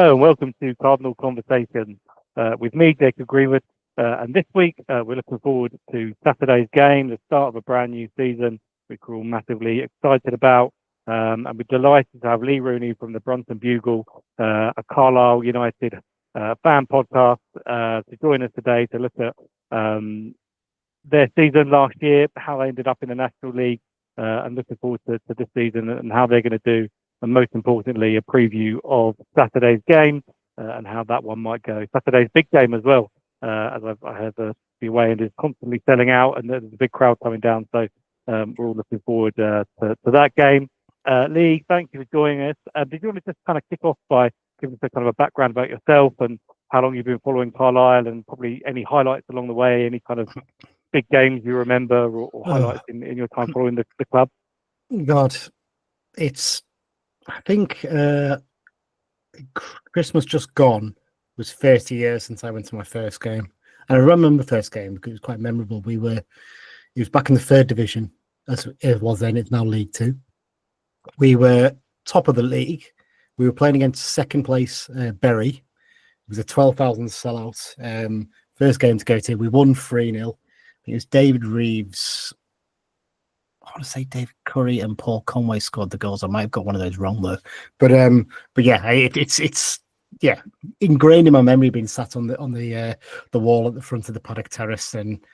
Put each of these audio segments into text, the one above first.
Hello and welcome to Cardinal Conversations with me, Jacob Greenwood. And this week, we're looking forward to Saturday's game, the start of a brand new season, which we're all massively excited about. And we're delighted to have Lee Rooney from the Brunton Bugle, a Carlisle United fan podcast, to join us today to look at their season last year, how they ended up in the National League, and looking forward to this season and how they're going to do. And most importantly, a preview of Saturday's game and how that one might go. Saturday's big game as well, as I heard the away end is constantly selling out and there's a big crowd coming down. So we're all looking forward to that game. Lee, thank you for joining us. Did you want to just kind of kick off by giving us a kind of a background about yourself and how long you've been following Carlisle and probably any highlights along the way, any kind of big games you remember or highlights in your time following the club? God, I think Christmas just gone was 30 years since I went to my first game. And I remember the first game because it was quite memorable. It was back in the third division, as it was then. It's now League Two. We were top of the league. We were playing against second place Bury. It was a 12,000 sellout. First game to go to. We won 3-0. It was David Reeves. I want to say David Curry and Paul Conway scored the goals. I might have got one of those wrong though. But yeah, it's ingrained in my memory being sat on the wall at the front of the paddock terrace and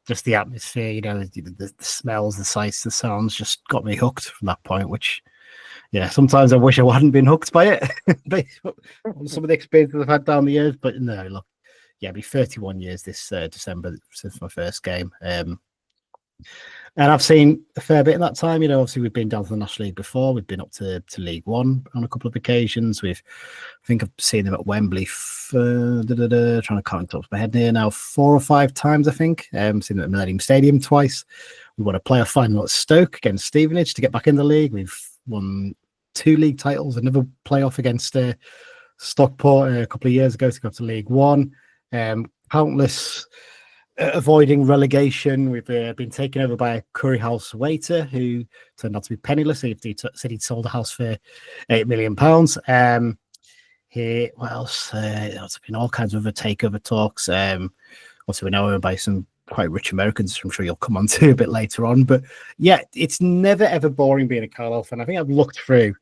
just the atmosphere, the smells, the sights, the sounds just got me hooked from that point, which sometimes I wish I hadn't been hooked by it. Some of the experiences I've had down the years, but no, look, it'll be 31 years this December since my first game. And I've seen a fair bit in that time. Obviously we've been down to the National League before. We've been up to League One on a couple of occasions. I think I've seen them at Wembley. Trying to count top of my head here now, 4 or 5 times. I think. Seen them at Millennium Stadium twice. We won a playoff final at Stoke against Stevenage to get back in the league. We've won 2 league titles. Another playoff against Stockport a couple of years ago to go to League One. Countless. Avoiding relegation. We've been taken over by a curry house waiter who turned out to be penniless. He said he'd sold a house for £8 million. What else? There's been all kinds of other takeover talks. Also, we're now owned by some quite rich Americans, which I'm sure you'll come on to a bit later on. But yeah, it's never ever boring being a Carlisle fan. I think I've looked through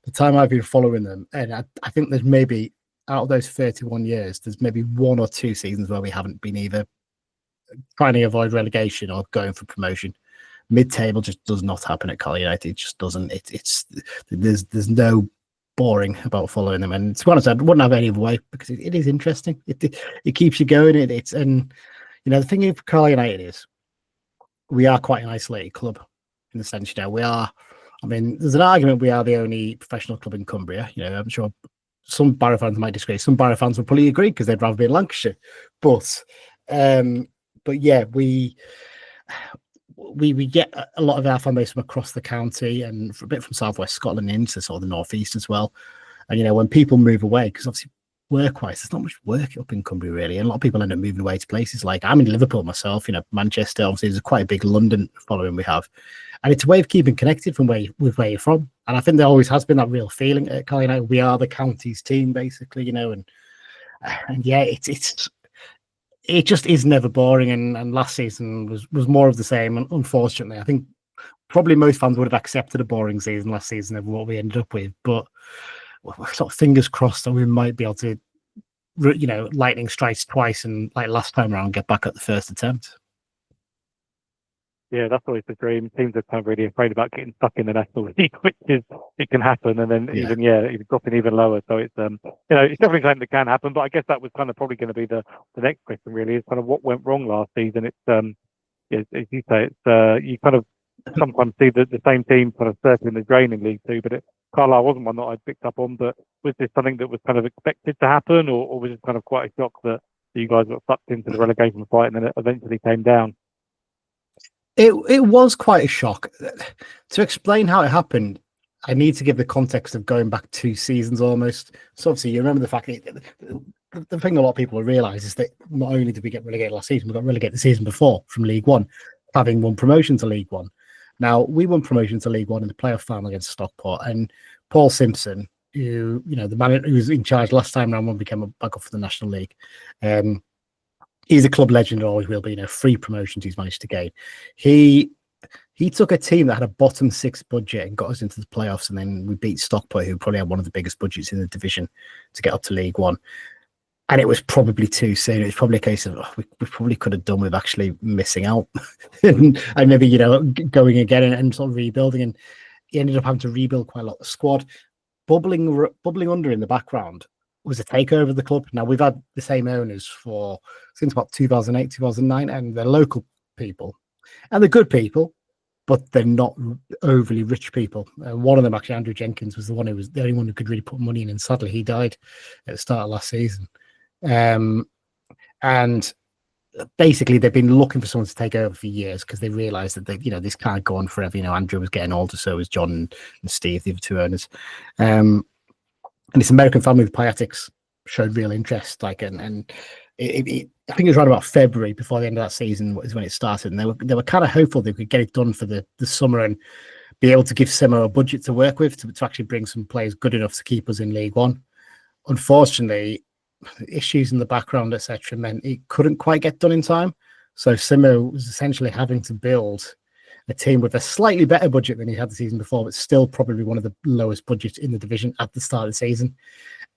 the time I've been following them, and I think there's maybe out of those 31 years, there's maybe 1 or 2 seasons where we haven't been either trying to avoid relegation or going for promotion. Mid-table just does not happen at Carlisle United. It just doesn't. There's no boring about following them. And to be honest, I wouldn't have any other way because it is interesting. It keeps you going. And the thing with Carlisle United is we are quite an isolated club in the sense, we are. I mean, there's an argument we are the only professional club in Cumbria. I'm sure some Barrow fans might disagree. Some Barrow fans would probably agree because they'd rather be in Lancashire. But yeah, we get a lot of our fan base from across the county and a bit from southwest Scotland into sort of the northeast as well. And when people move away, because obviously work-wise, there's not much work up in Cumbria really, and a lot of people end up moving away to places like I'm in Liverpool myself. Manchester. Obviously, there's quite a big London following we have, and it's a way of keeping connected from where you're from. And I think there always has been that real feeling at Carlisle United. We are the county's team, basically. And yeah, it just is never boring, and last season was more of the same. And unfortunately, I think probably most fans would have accepted a boring season last season of what we ended up with. But we're sort of fingers crossed that we might be able to, lightning strikes twice, and like last time around, get back at the first attempt. Yeah, that's always the dream. Teams are kind of really afraid about getting stuck in the National League, which is it can happen, and then even dropping even lower. So it's it's definitely something that can happen. But I guess that was kind of probably going to be the next question. Really, is kind of what went wrong last season. It's as you say, it's you kind of sometimes see the same team kind of circling the drain in League Two, but Carlisle wasn't one that I picked up on. But was this something that was kind of expected to happen, or was it kind of quite a shock that you guys got sucked into the relegation fight and then it eventually came down? It was quite a shock. To explain how it happened, I need to give the context of going back 2 seasons almost. So obviously you remember the fact that the thing a lot of people realise is that not only did we get relegated last season, we got relegated the season before from League One, having won promotion to League One. Now, we won promotion to League One in the playoff final against Stockport, and Paul Simpson, who, the man who was in charge last time round when we came back up for the National League. He's a club legend and always will be. 3 promotions he's managed to gain. He took a team that had a bottom 6 budget and got us into the playoffs, and then we beat Stockport, who probably had one of the biggest budgets in the division, to get up to League One. And it was probably too soon. It was probably a case of we probably could have done with actually missing out and maybe going again and sort of rebuilding. And he ended up having to rebuild quite a lot of the squad. Bubbling under in the background was a takeover of the club. Now, we've had the same owners since about 2008, 2009, and they're local people. And they're good people, but they're not overly rich people. One of them, actually, Andrew Jenkins, was the only one who could really put money in. And sadly, he died at the start of last season. And basically, they've been looking for someone to take over for years because they realised that this can't go on forever. Andrew was getting older, so was John and Steve, the other 2 owners. And this American family with Piatics showed real interest. I think it was right about February before the end of that season is when it started, and they were kind of hopeful they could get it done for the summer and be able to give Simo a budget to work with to actually bring some players good enough to keep us in League One. Unfortunately, issues in the background, etc., meant it couldn't quite get done in time. So Simo was essentially having to build a team with a slightly better budget than he had the season before, but still probably one of the lowest budgets in the division at the start of the season.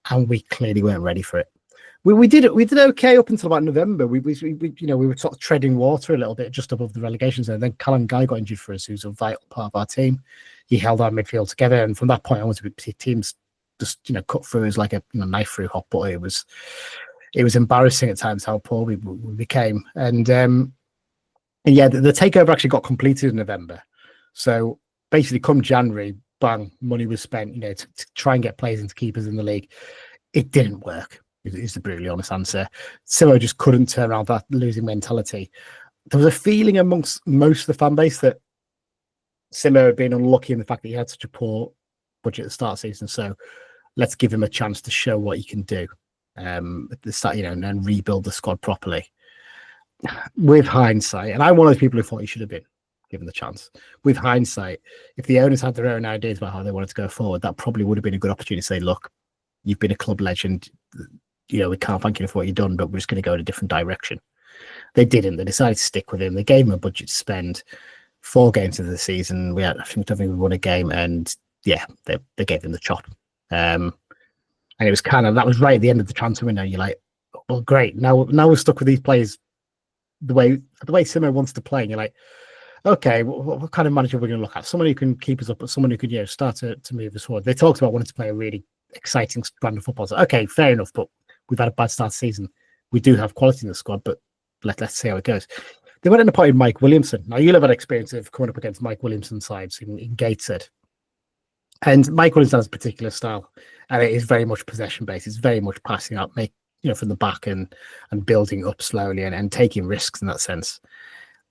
And we clearly weren't ready for it. We did okay up until about November. We were sort of treading water a little bit just above the relegation zone. Then Callum Guy got injured for us, who's a vital part of our team. He held our midfield together, and from that point onwards, teams just cut through us like a knife through hot butter. It was embarrassing at times how poor we became. And yeah, the takeover actually got completed in November. So basically, come January, bang, money was spent, to try and get players into keepers in the league. It didn't work. Is the brutally honest answer. Simo just couldn't turn around that losing mentality. There was a feeling amongst most of the fan base that Simo had been unlucky in the fact that he had such a poor budget at the start of the season. So let's give him a chance to show what he can do at the start, and rebuild the squad properly. With hindsight, and I'm one of the people who thought he should have been given the chance. With hindsight, if the owners had their own ideas about how they wanted to go forward, that probably would have been a good opportunity to say, look, you've been a club legend. We can't thank you for what you've done, but we're just going to go in a different direction. They didn't. They decided to stick with him. They gave him a budget to spend. 4 games into the season, I don't think we won a game, and yeah, they gave him the chop. And it was that was right at the end of the transfer window. You're like, well, great. Now we're stuck with these players the way Simo wants to play. And you're like, okay, what kind of manager are we going to look at? Someone who can keep us up, but someone who could start to move us forward. They talked about wanting to play a really exciting brand of football. So, okay, fair enough, but we've had a bad start to the season. We do have quality in the squad, but let's see how it goes. They went and appointed Mike Williamson. Now, you'll have had experience of coming up against Mike Williamson's sides in Gateshead. And Mike Williamson has a particular style, and it is very much possession-based. It's very much passing up, from the back and building up slowly and taking risks in that sense.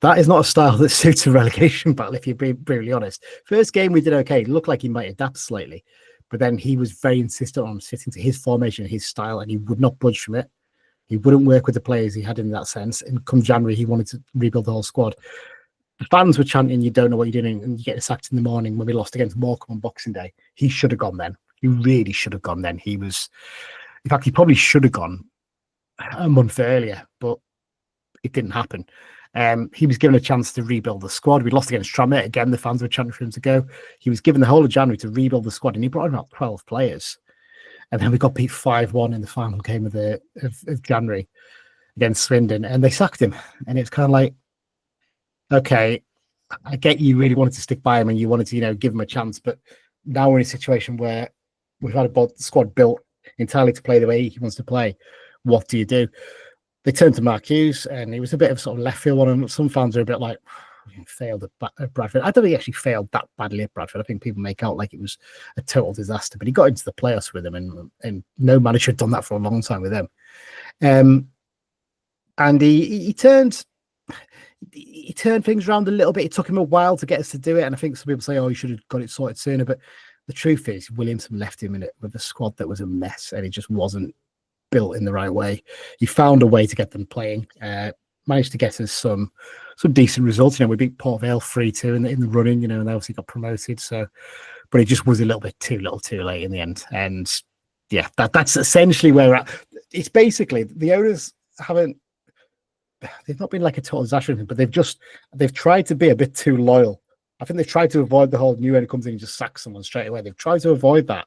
That is not a style that suits a relegation battle, if you're being brutally honest. First game, we did okay. It looked like he might adapt slightly. But then he was very insistent on fitting to his formation, his style, and he would not budge from it. He wouldn't work with the players he had in that sense. And come January, he wanted to rebuild the whole squad. The fans were chanting, you don't know what you're doing, and you get sacked in the morning when we lost against Morecambe on Boxing Day. He should have gone then. He really should have gone then. In fact, he probably should have gone a month earlier, but it didn't happen. He was given a chance to rebuild the squad. We lost against Tranmere. Again, the fans were chanting for him to go. He was given the whole of January to rebuild the squad, and he brought in about 12 players. And then we got beat 5-1 in the final game of January against Swindon, and they sacked him. And it's kind of like, okay, I get you really wanted to stick by him and you wanted to, give him a chance, but now we're in a situation where we've had a squad built entirely to play the way he wants to play. What do you do? They turned to Mark Hughes, and it was a bit of sort of left field one. And some fans are a bit like, failed at Bradford. I don't think he actually failed that badly at Bradford. I think people make out like it was a total disaster, but he got into the playoffs with them, and no manager had done that for a long time with them. And he turned things around a little bit. It took him a while to get us to do it, and I think some people say, "Oh, he should have got it sorted sooner." But the truth is, Williamson left him in it with a squad that was a mess, and it just wasn't built in the right way. He found a way to get them playing. Managed to get us some decent results. We beat Port Vale 3-2 in the running, and they obviously got promoted. So but it just was a little bit too little too late in the end. And yeah, that's essentially where we're at. It's basically the owners they've not been like a total disaster, but they've tried to be a bit too loyal. I think they've tried to avoid the whole new owner comes in and just sacks someone straight away. They've tried to avoid that,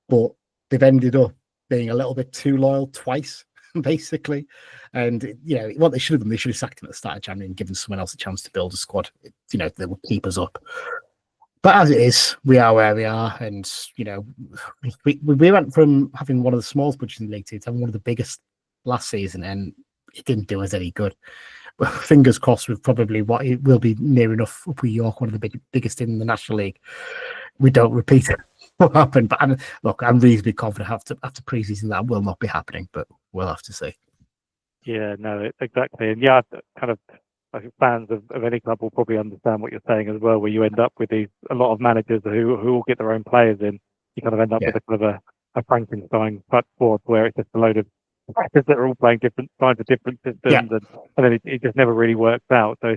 but they've ended up being a little bit too loyal twice, basically. And what they should have done, they should have sacked him at the start of January and given someone else a chance to build a squad. That would keep us up. But as it is, we are where we are, and we went from having one of the smallest budgets in the league to having one of the biggest last season, and it didn't do us any good. But fingers crossed, with probably what it will be near enough up with York, one of the biggest in the National League. We don't repeat what happened. But I'm reasonably confident after pre-season that will not be happening, but we'll have to see. Yeah, no, exactly, and yeah, kind of. I think fans of any club will probably understand what you're saying as well, where you end up with a lot of managers who all get their own players in. You kind of end up with a kind of a Frankenstein type squad where it's just a load of players that are all playing different kinds of different systems, and then it just never really works out. So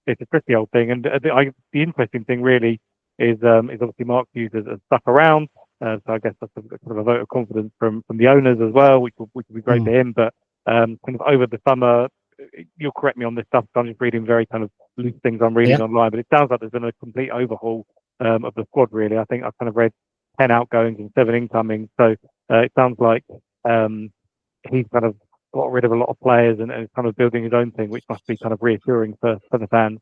it's a tricky old thing. And the interesting thing really is obviously Mark Hughes has stuck around. So I guess that's kind of a vote of confidence from the owners as well, which will be great for him. But kind of over the summer, you'll correct me on this stuff, I'm just reading very kind of loose things I'm reading online, but it sounds like there's been a complete overhaul of the squad, really. I think I've kind of read 10 outgoings and 7 incomings, so it sounds like he's kind of got rid of a lot of players and is kind of building his own thing, which must be kind of reassuring for the fans.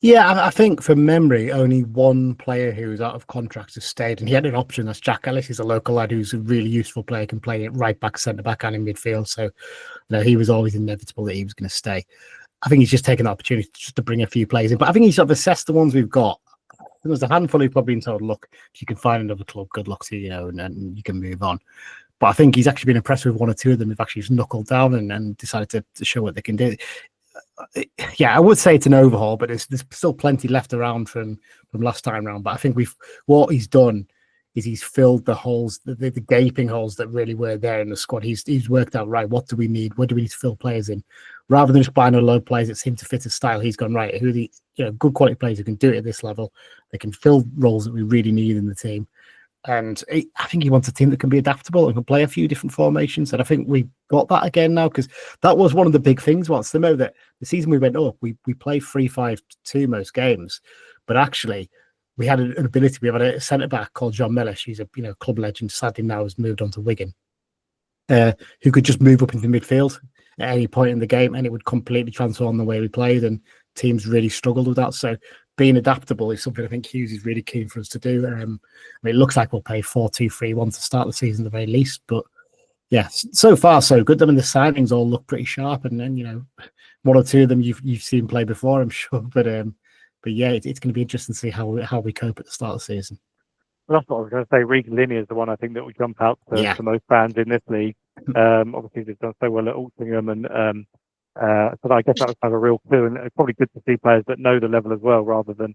Yeah, I think from memory, only one player who was out of contract has stayed, and he had an option. That's Jack Ellis. He's a local lad who's a really useful player, can play it right back, centre back, and in midfield. So, he was always inevitable that he was going to stay. I think he's just taken the opportunity just to bring a few players in. But I think he's sort of assessed the ones we've got. There's a handful who've probably been told, look, if you can find another club, good luck to you, and you can move on. But I think he's actually been impressed with one or two of them who've actually just knuckled down and decided to show what they can do. Yeah, I would say it's an overhaul, but there's still plenty left around from last time round. But I think what he's done is he's filled the holes, the gaping holes that really were there in the squad. He's worked out, right, what do we need? Where do we need to fill players in? Rather than just buying a load of players that seem to fit his style, he's gone, right, who are the good quality players who can do it at this level? They can fill roles that we really need in the team. And I think he wants a team that can be adaptable and can play a few different formations. And I think we got that again now, because that was one of the big things once. Remember that the season we went up, we played 3-5-2 most games, but actually we had an ability. We had a centre back called John Mellish. He's a club legend. Sadly now has moved on to Wigan, who could just move up into midfield at any point in the game, and it would completely transform the way we played. And teams really struggled with that. So being adaptable is something I think Hughes is really keen for us to do. It looks like we'll play 4-2-3-1 to start the season at the very least. But yeah, so far so good. I mean, the signings all look pretty sharp, and then one or two of them you've seen play before, I'm sure. But yeah, it's going to be interesting to see how we cope at the start of the season. Well, that's what I was going to say. Regan Linney is the one I think that will jump out to most fans in this league. Obviously, they've done so well at Altrincham, and so I guess that was kind of a real clue, and it's probably good to see players that know the level as well, rather than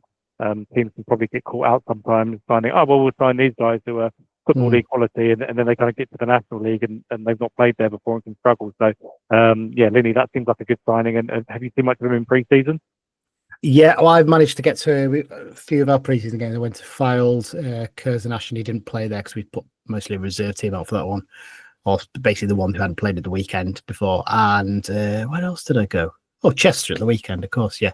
teams can probably get caught out sometimes finding, we'll sign these guys who are football league quality, and then they kind of get to the National League and they've not played there before and can struggle. So, Linney, that seems like a good signing. And have you seen much of him in pre-season? Yeah, well, I've managed to get to a few of our pre-season games. I went to Files, Curzon, Ashton. He didn't play there because we put mostly a reserve team out for that one, or basically the one who hadn't played at the weekend before. And where else did I go? Oh, Chester at the weekend, of course, yeah.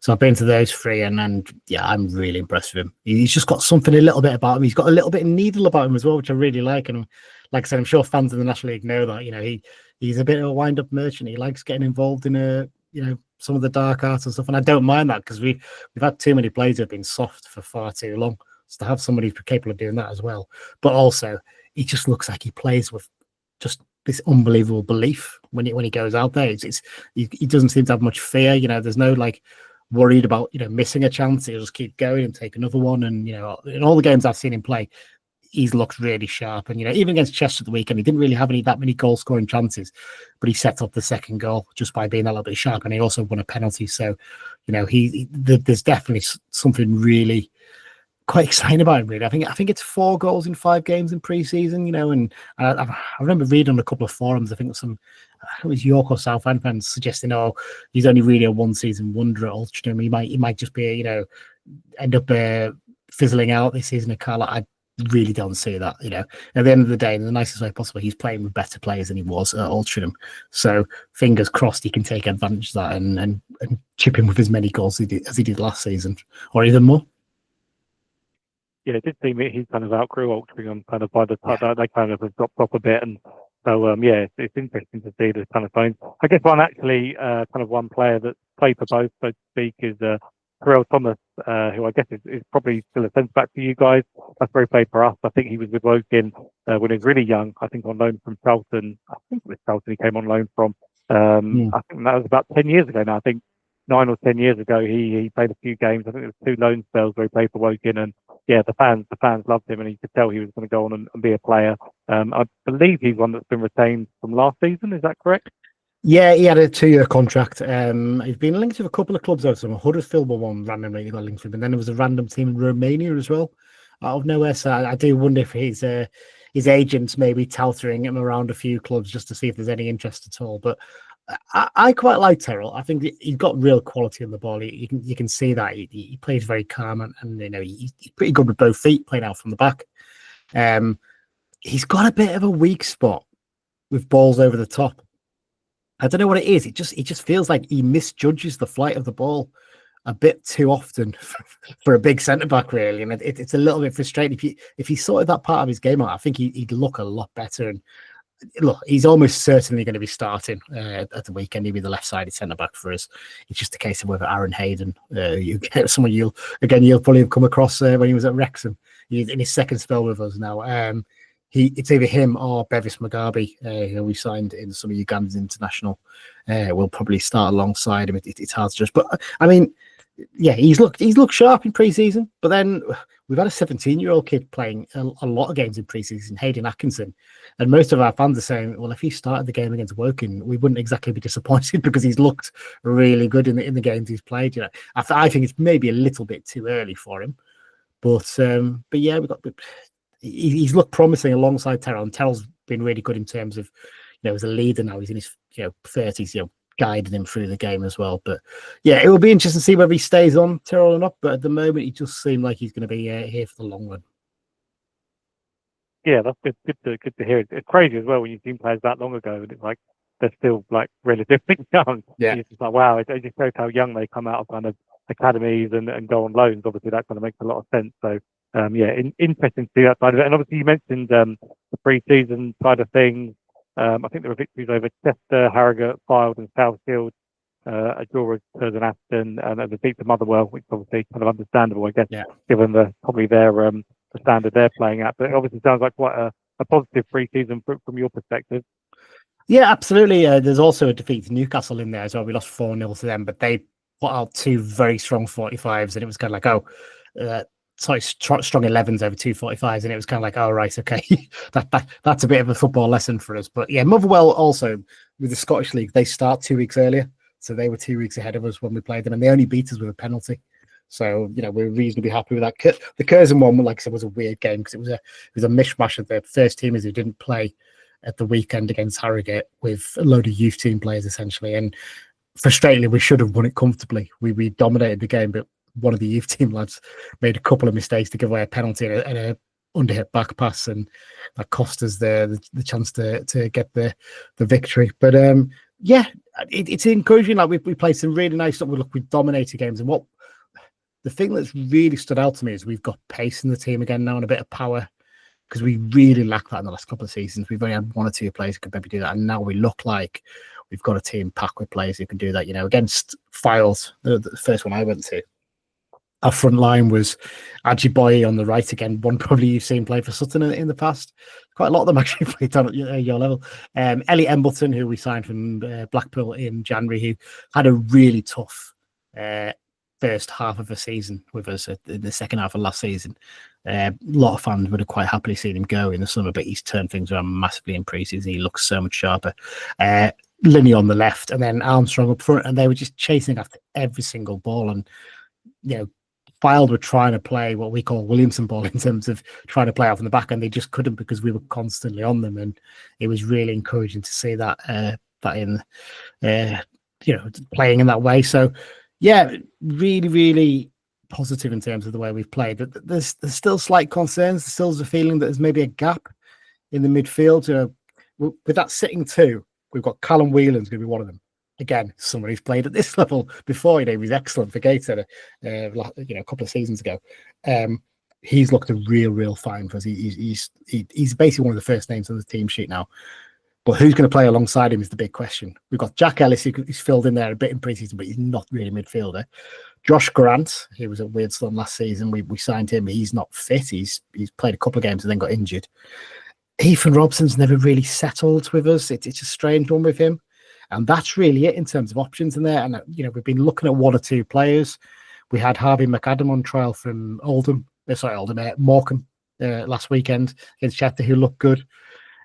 So I've been to those three, and yeah, I'm really impressed with him. He's just got something a little bit about him. He's got a little bit of needle about him as well, which I really like. And like I said, I'm sure fans of the National League know that. He's a bit of a wind-up merchant. He likes getting involved in some of the dark arts and stuff, and I don't mind that, because we've had too many players who have been soft for far too long. So to have somebody who's capable of doing that as well, but also he just looks like he plays with just this unbelievable belief when he goes out there. He doesn't seem to have much fear. There's no worried about missing a chance. He'll just keep going and take another one. And in all the games I've seen him play, he's looked really sharp. And even against Chester at the weekend, he didn't really have that many goal scoring chances, but he set up the second goal just by being a little bit sharp. And he also won a penalty. So there's definitely something really quite exciting about him, really. I think it's 4 goals in 5 games in pre-season, and I remember reading on a couple of forums, I think it was York or Southend fans suggesting, he's only really a one-season wonder at Altrincham. He might just be, end up fizzling out this season at Carlisle. I really don't see that. At the end of the day, in the nicest way possible, he's playing with better players than he was at Altrincham. So fingers crossed he can take advantage of that and chip in with as many goals as he did last season, or even more. Yeah, it did seem he kind of outgrew Altrincham kind of by the time that they kind of have dropped off a bit. And so, it's interesting to see this kind of thing. I guess one player that played for both, so to speak, is Terrell Thomas, who I guess is probably still a centre-back for you guys. That's where he played for us. I think he was with Woking when he was really young, I think on loan from Charlton. I think it was Charlton he came on loan from. I think that was about 10 years ago now. I think 9 or 10 years ago, he played a few games. I think it was 2 loan spells where he played for Woking, and the fans loved him, and you could tell he was going to go on and be a player. I believe he's one that's been retained from last season. Is that correct? Yeah, he had a 2-year contract. He's been linked with a couple of clubs, though. So Huddersfield were one randomly got linked with him, and then there was a random team in Romania as well, out of nowhere. So I do wonder if his agents maybe touting him around a few clubs just to see if there's any interest at all. But I quite like Terrell. I think he's got real quality on the ball. You can see that he plays very calm, and he's pretty good with both feet, playing out from the back. He's got a bit of a weak spot with balls over the top. I don't know what it is. It just feels like he misjudges the flight of the ball a bit too often for a big centre back, really, and it's a little bit frustrating. If he sorted that part of his game out, I think he'd look a lot better. And look, he's almost certainly going to be starting at the weekend. He'll be the left-sided centre-back for us. It's just a case of whether Aaron Hayden, someone you'll probably have come across when he was at Wrexham. He's in his second spell with us now. It's either him or Bevis Mugabe, who we signed in the summer Ugandan international. Will probably start alongside him. It's hard to judge. But, I mean, he's looked sharp in pre-season, but then we've had a 17-year-old kid playing a lot of games in pre-season, Hayden Atkinson, and most of our fans are saying, well, if he started the game against Woking, we wouldn't exactly be disappointed because he's looked really good in the games he's played. I think it's maybe a little bit too early for him, but yeah, he's looked promising alongside Terrell, and Terrell's been really good in terms of as a leader now. He's in his 30s, guiding him through the game as well. But yeah, it will be interesting to see whether he stays on, Terrell, or not. But at the moment, he just seemed like he's going to be here for the long run. Yeah, that's good to hear. It's crazy as well when you've seen players that long ago, and it's like they're still like relatively young. Yeah, it's just like wow, it just shows how young they come out of kind of academies and go on loans. Obviously, that kind of makes a lot of sense. So interesting to see that side of it. And obviously, you mentioned the pre-season side of things. I think there were victories over Chester, Harrogate, Fylde, and Southfield, a draw with Curzon Aston, and a defeat to Motherwell, which is obviously kind of understandable, I guess, given probably their the standard they're playing at. But it obviously sounds like quite a positive pre-season from your perspective. Yeah, absolutely. There's also a defeat to Newcastle in there as well. We lost 4-0 to them, but they put out 2 very strong 45s, and it was kind of like, strong 11s over 2 45s, and it was kind of like, oh, right, okay, that's a bit of a football lesson for us. But yeah, Motherwell also, with the Scottish League, they start 2 weeks earlier, so they were 2 weeks ahead of us when we played them, and they only beat us with a penalty. So we're reasonably happy with that. The Curzon one, like I said, was a weird game because it was a mishmash of the first teamers who didn't play at the weekend against Harrogate with a load of youth team players essentially, and frustratingly, we should have won it comfortably. We dominated the game, but one of the youth team lads made a couple of mistakes to give away a penalty and a underhit back pass, and that cost us the chance to get the victory. But it's encouraging. Like we played some really nice stuff. We dominated games, and what the thing that's really stood out to me is we've got pace in the team again now and a bit of power, because we really lacked that in the last couple of seasons. We've only had 1 or 2 players who could maybe do that, and now we look like we've got a team packed with players who can do that. Against Files, the first one I went to, our front line was Ajiboye on the right again. One probably you've seen play for Sutton in the past. Quite a lot of them actually played down at your level. Elliot Embleton, who we signed from Blackpool in January, who had a really tough first half of the season with us in the second half of last season. A lot of fans would have quite happily seen him go in the summer, but he's turned things around massively in pre-season. He looks so much sharper. Linney on the left, and then Armstrong up front, and they were just chasing after every single ball. And Fylde were trying to play what we call Williamson ball in terms of trying to play out from the back, and they just couldn't because we were constantly on them. And it was really encouraging to see that in playing in that way. So yeah, really, really positive in terms of the way we've played. There's still slight concerns. There's still a feeling that there's maybe a gap in the midfield. With that sitting two, we've got Callum Whelan's going to be one of them. Again, someone who's played at this level before. He was excellent for Gateshead, a couple of seasons ago. He's looked a real find for us. He's basically one of the first names on the team sheet now. But who's going to play alongside him is the big question. We've got Jack Ellis, who's filled in there a bit in pre-season, but he's not really a midfielder. Josh Grant, who was at Weirdstone last season, we signed him. He's not fit. He's played a couple of games and then got injured. Ethan Robson's never really settled with us. It's a strange one with him. And that's really it in terms of options in there. And, we've been looking at one or two players. We had Harvey McAdam on trial from Morecambe last weekend against Chester, who looked good.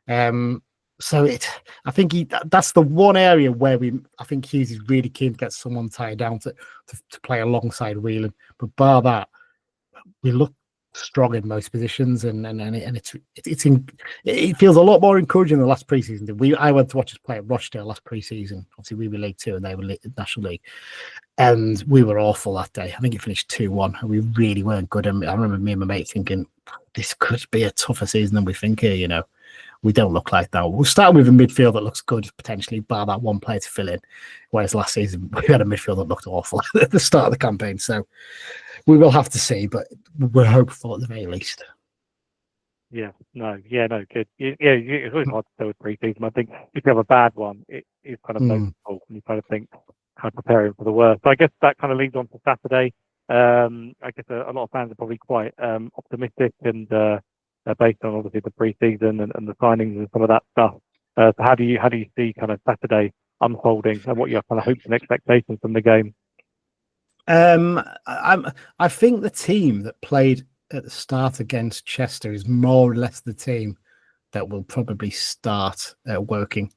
I think that's the one area where I think Hughes is really keen to get someone tied down to play alongside Whelan. But bar that, we look strong in most positions, and it feels a lot more encouraging than last pre-season. I went to watch us play at Rochdale last pre-season. Obviously, we were League Two and they were National League, and we were awful that day. I think it finished 2-1, and we really weren't good. And I remember me and my mate thinking, this could be a tougher season than we think here. We don't look like that. We'll start with a midfield that looks good, potentially, bar that one player to fill in. Whereas last season, we had a midfield that looked awful at the start of the campaign. So we will have to see, but we're hopeful at the very least. Good. It's always hard to tell with pre-season. I think if you have a bad one, it is kind of noticeable, and you kind of think, kind of preparing for the worst. So I guess that kind of leads on to Saturday. I guess a lot of fans are probably quite optimistic and based on obviously the pre-season and the signings and some of that stuff. So how do you see kind of Saturday unfolding, and what your kind of hopes and expectations from the game? I think the team that played at the start against Chester is more or less the team that will probably start working.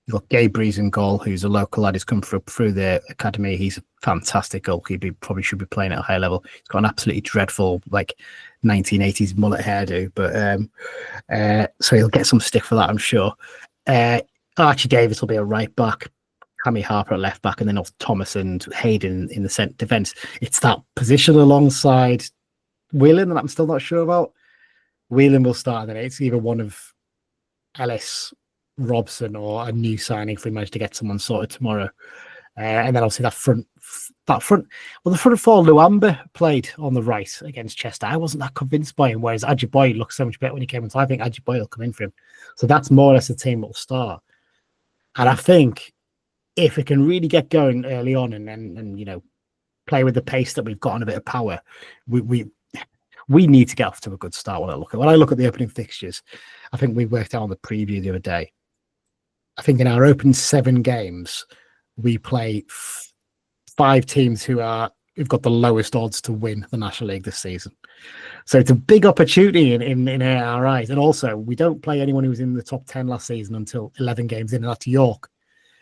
You've got Gabriel in goal, who's a local lad. He's come through the academy. He's a fantastic goalkeeper. He probably should be playing at a high level. He's got an absolutely dreadful, 1980s mullet hairdo, but so he'll get some stick for that, I'm sure. Archie Davis will be a right back, Cammy Harper at left back, and then off Thomas and Hayden in the centre defence. It's that position alongside Whelan that I'm still not sure about. Whelan will start, and then it's either one of Ellis, Robson, or a new signing if we manage to get someone sorted tomorrow. And then obviously the front four, Luamba played on the right against Chester. I wasn't that convinced by him, whereas Ajiboye looked so much better when he came in. So I think Ajiboye will come in for him. So that's more or less the team that will start. And I think if it can really get going early on and play with the pace that we've got and a bit of power, we need to get off to a good start. When I look at the opening fixtures, I think we worked out on the preview the other day. I think in our opening 7 games, we play 5 teams who've got the lowest odds to win the National League this season. So it's a big opportunity in our eyes. And also, we don't play anyone who was in the top 10 last season until 11 games in, and that's York.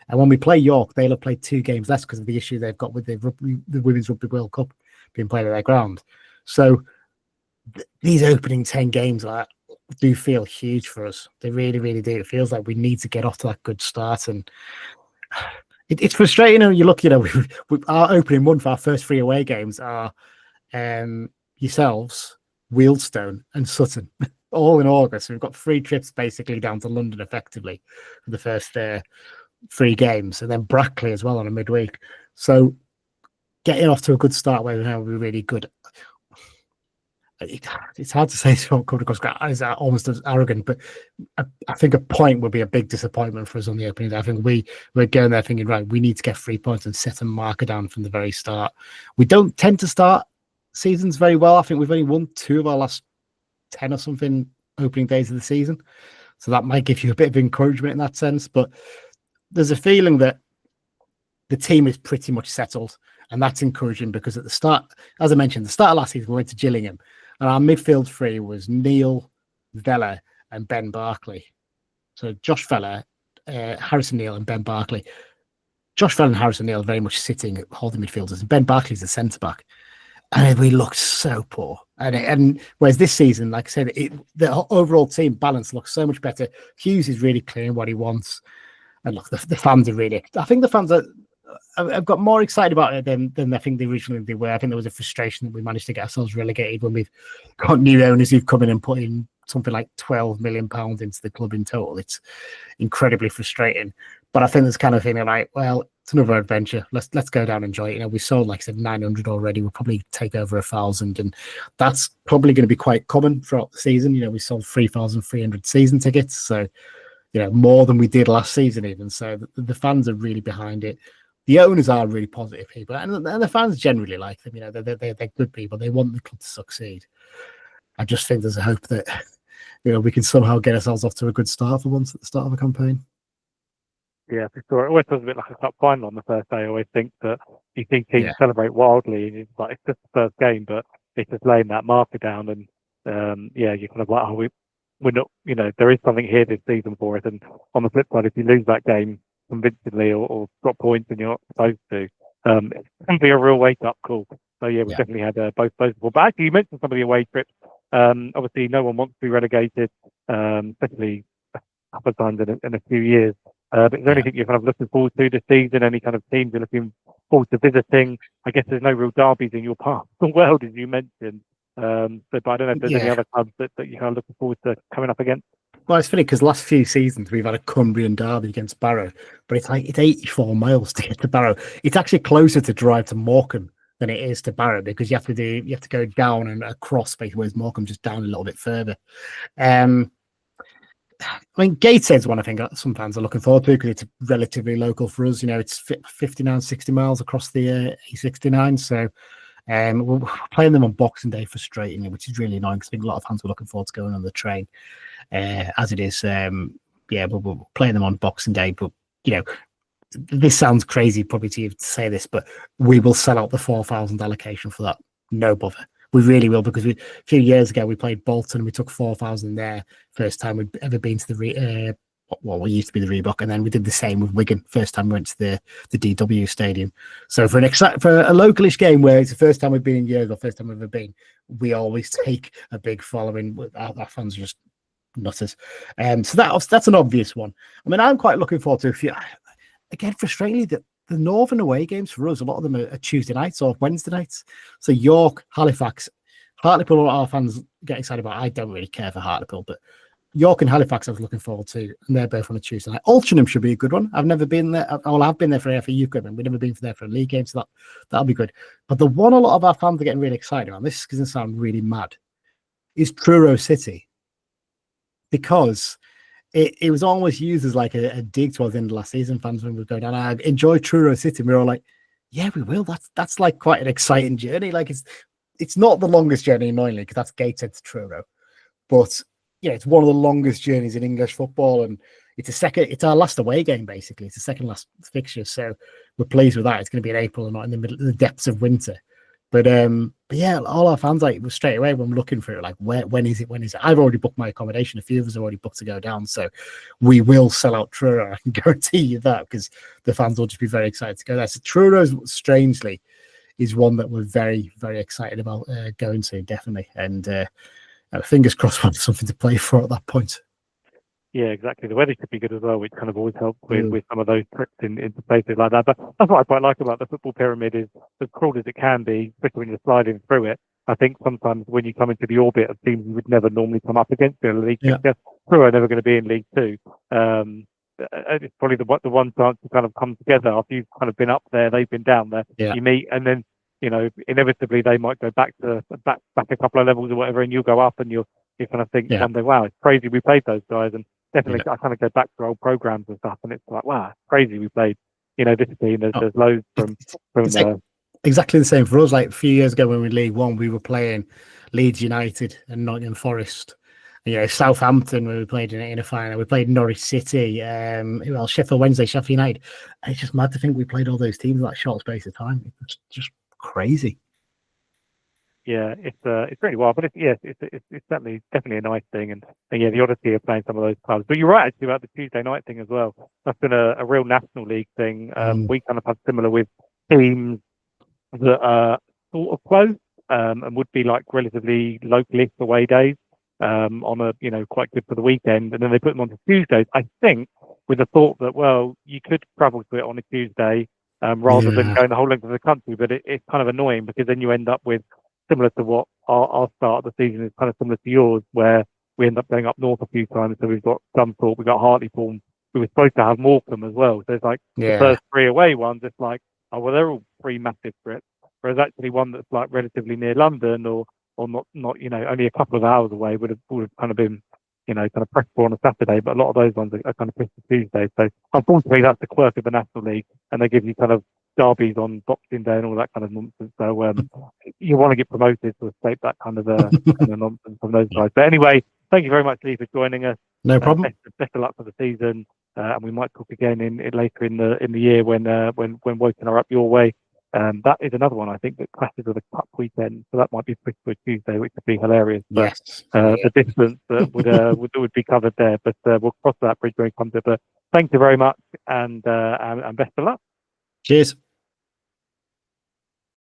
And when we play York, they'll have played 2 games less because of the issue they've got with the Women's Rugby World Cup being played at their ground. So these opening 10 games do feel huge for us. They really, really do. It feels like we need to get off to that good start. And it's frustrating when you look, our opening month, our first 3 away games are yourselves, Wealdstone and Sutton, all in August. We've got 3 trips basically down to London effectively for the first 3 games, and then Brackley as well on a midweek. So getting off to a good start where we're really good. It's hard to say it's come across as almost as arrogant, but I think a point would be a big disappointment for us on the opening day. I think we're going there thinking, right, we need to get 3 points and set a marker down from the very start. We don't tend to start seasons very well. I think we've only won 2 of our last 10 or something opening days of the season. So that might give you a bit of encouragement in that sense. But there's a feeling that the team is pretty much settled. And that's encouraging because at the start, as I mentioned, the start of last season, we went to Gillingham. And our midfield 3 was Neil, Vella, and Ben Barclay. So Josh Vella, Harrison Neal, and Ben Barclay. Josh Vella and Harrison Neal are very much sitting holding midfielders, and Ben Barclay's the centre back. And we looked so poor. And whereas this season, like I said, the overall team balance looks so much better. Hughes is really clear what he wants. And look, the fans are really. I think the fans are. I've got more excited about it than I think originally they were. I think there was a frustration that we managed to get ourselves relegated when we've got new owners who've come in and put in something like £12 million into the club in total. It's incredibly frustrating. But I think there's kind of feeling like, well, it's another adventure. Let's go down and enjoy it. We sold, like I said, 900 already. We'll probably take over 1,000, and that's probably going to be quite common throughout the season. We sold 3,300 season tickets, so more than we did last season even. So the fans are really behind it. The owners are really positive people, and the fans generally like them. They're good people. They want the club to succeed. I just think there's a hope that we can somehow get ourselves off to a good start for once at the start of a campaign. Yeah, for sure. It always feels a bit like a cup final on the first day. I always think that you see teams celebrate wildly, and it's just the first game, but it's just laying that marker down, and you're kind of like, we're not, there is something here this season for us. And on the flip side, if you lose that game convincingly or drop points and you're not supposed to, it can be a real wake-up call. So we definitely had both before. But actually, you mentioned some of the away trips. Obviously, no one wants to be relegated, especially a couple of times in a few years. But is there anything you're kind of looking forward to this season? Any kind of teams you're looking forward to visiting? I guess there's no real derbies in your part of the world, as you mentioned. But I don't know if there's any other clubs that you're kind of looking forward to coming up against. Well, it's funny because last few seasons we've had a Cumbrian derby against Barrow, but it's 84 miles to get to Barrow. It's actually closer to drive to Morecambe than it is to Barrow, because you have to go down and across, basically, whereas Morecambe just down a little bit further. Gateshead's one I think some fans are looking forward to because it's relatively local for us. It's 59, 60 miles across the A69. So we're playing them on Boxing Day, frustratingly, which is really annoying because I think a lot of fans were looking forward to going on the train. As it is, we're playing them on Boxing Day. But, this sounds crazy probably to you to say this, but we will sell out the 4,000 allocation for that. No bother. We really will, because a few years ago we played Bolton and we took 4,000 there. First time we'd ever been to the what used to be the Reebok, and then we did the same with Wigan. First time we went to the DW Stadium. So for a localish game where it's the first time we've been in years or first time we've ever been, we always take a big following. Our fans are just nutters. So that's an obvious one. I'm quite looking forward to again, frustratingly, the northern away games for us, a lot of them are Tuesday nights or Wednesday nights. So York, Halifax, Hartlepool, our fans get excited about. I don't really care for Hartlepool, but York and Halifax I was looking forward to, and they're both on a Tuesday night. Altrincham should be a good one. I've never been there. I've been there for FAU equipment. We've never been there for a league game, so that'll be good. But the one a lot of our fans are getting really excited about, this is going to sound really mad, is Truro City. Because it was almost used as like a dig towards the end of last season. Fans when we go down, I enjoy Truro City. And we were all like, yeah, we will. That's like quite an exciting journey. Like it's not the longest journey annoyingly, because that's Gateshead to Truro, but it's one of the longest journeys in English football, and it's our last away game basically. It's the second last fixture, so we're pleased with that. It's going to be in April and not in the depths of winter. But all our fans straight away when we're looking for it, like when is it? I've already booked my accommodation. A few of us have already booked to go down, so we will sell out Truro. I can guarantee you that, because the fans will just be very excited to go there. So Truro, strangely, is one that we're very, very excited about going to, definitely. And fingers crossed we'll have something to play for at that point. Yeah, exactly. The weather should be good as well, which kind of always helps with some of those trips into places like that. But that's what I quite like about the football pyramid, is as cruel as it can be, especially when you're sliding through it. I think sometimes when you come into the orbit of teams you would never normally come up against in a league, Truro are never going to be in League Two. It's probably the one chance to kind of come together after you've kind of been up there, they've been down there. You meet, and then inevitably they might go back a couple of levels or whatever, and you'll go up, and you kind of think one day, wow, it's crazy we played those guys. And definitely, I kind of go back to old programs and stuff, and it's like, wow, it's crazy we played, this team. There's loads from exactly the same for us. Like a few years ago when we were in League One, we were playing Leeds United and Nottingham Forest. Southampton, when we played in a final, we played Norwich City, Sheffield Wednesday, Sheffield United. And it's just mad to think we played all those teams in that short space of time. It's just crazy. Yeah, it's really wild, but it's definitely a nice thing, and the oddity of playing some of those clubs. But you're right actually about the Tuesday night thing as well. That's been a real National League thing. We kind of had similar with teams that are sort of close and would be like relatively localist away days on a quite good for the weekend, and then they put them on to Tuesdays. I think with the thought that you could travel to it on a Tuesday. rather than going the whole length of the country. But it's kind of annoying because then you end up with, similar to what our start of the season is kind of similar to yours, where we end up going up north a few times. So we've got Scunthorpe, we've got Hartlepool, we were supposed to have Morecambe as well. So it's like the first 3 away ones, it's like, oh, well, they're all 3 massive trips. Whereas actually one that's like relatively near London or not, only a couple of hours away would have kind of been, kind of preferable on a Saturday. But a lot of those ones are kind of pushed to Tuesday. So unfortunately, that's the quirk of the National League, and they give you kind of derbies on Boxing Day and all that kind of nonsense. So you want to get promoted to escape that kind of nonsense from those guys. But anyway, thank you very much, Lee, for joining us. No problem. Best of luck for the season, and we might talk again in later in the year when Woking are up your way. That is another one I think that clashes with a cup weekend, so that might be pushed to a Tuesday, which would be hilarious. But, the distance that would be covered there, but we'll cross that bridge when it comes to it. But thank you very much, and best of luck. Cheers.